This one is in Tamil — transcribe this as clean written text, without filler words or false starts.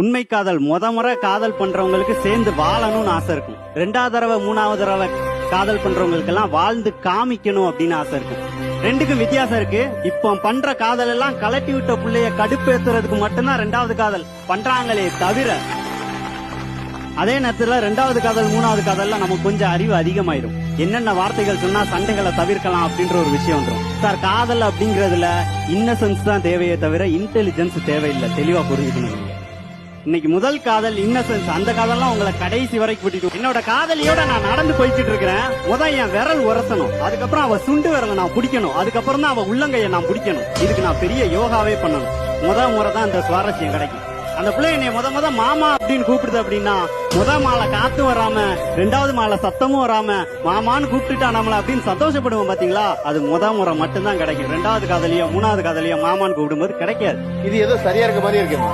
உண்மை காதல் முறை காதல் பண்றவங்களுக்கு சேர்ந்து வாழணும்னு ஆசை இருக்கும். 2வது தடவை 3வது தடவை காதல் பண்றவங்களுக்கு எல்லாம் வாழ்ந்து காமிக்கணும் அப்படின்னு ஆசை இருக்கும். ரெண்டுக்கும் வித்தியாசம் இருக்கு. இப்போ பண்ற காதல் எல்லாம் கலட்டி விட்ட பிள்ளைய கடுப்பேத்துறதுக்கு மட்டும்தான் 2வது காதல் பண்றாங்களே தவிர, அதே நேரத்துல 2வது காதல் 3வது காதல்ல நமக்கு கொஞ்சம் அறிவு அதிகமாயிரும். என்னென்ன வார்த்தைகள் சொன்னா சண்டைகளை தவிர்க்கலாம் அப்படின்ற ஒரு விஷயம் வந்துடும். சார், காதல் அப்படிங்கறதுல இன்னசென்ஸ் தான் தேவையே தவிர இன்டெலிஜென்ஸ் தேவையில்லை. தெளிவா புரிஞ்சுக்கணும். இன்னைக்கு முதல் காதல் இன்னசென்ஸ். அந்த காதல்லாம் உங்களை கடைசி வரைக்கும் கூட்டிட்டு. என்னோட காதலியோட நான் நடந்து போய்கிட்டு இருக்கிறேன். முதல் என் விரல் உரசணும், அதுக்கப்புறம் அவ சுண்டு விரலை நான் பிடிக்கணும், அதுக்கப்புறம் தான் அவ உள்ளங்கையை நான் பிடிக்கணும். இதுக்கு நான் பெரிய யோகாவே பண்ணணும். முறை தான் அந்த சுவாரஸ்யம் கிடைக்கும். அந்த பிள்ளை என்னை முத மாமா அப்படின்னு கூப்பிடுது அப்படின்னா, மாலை காத்தும் வராம 2வது மாலை சத்தமும் வராம மாமான்னு கூப்பிட்டுட்டா நம்மள அப்படின்னு சந்தோஷப்படுவோம் பாத்தீங்களா? அது முறை மட்டும்தான் கிடைக்கும். 2வது காதலியோ 3வது காதலியோ மாமான்னு கூப்பிடும்போது கிடைக்காது. இது ஏதோ சரியா இருக்க மாதிரி இருக்கேன்.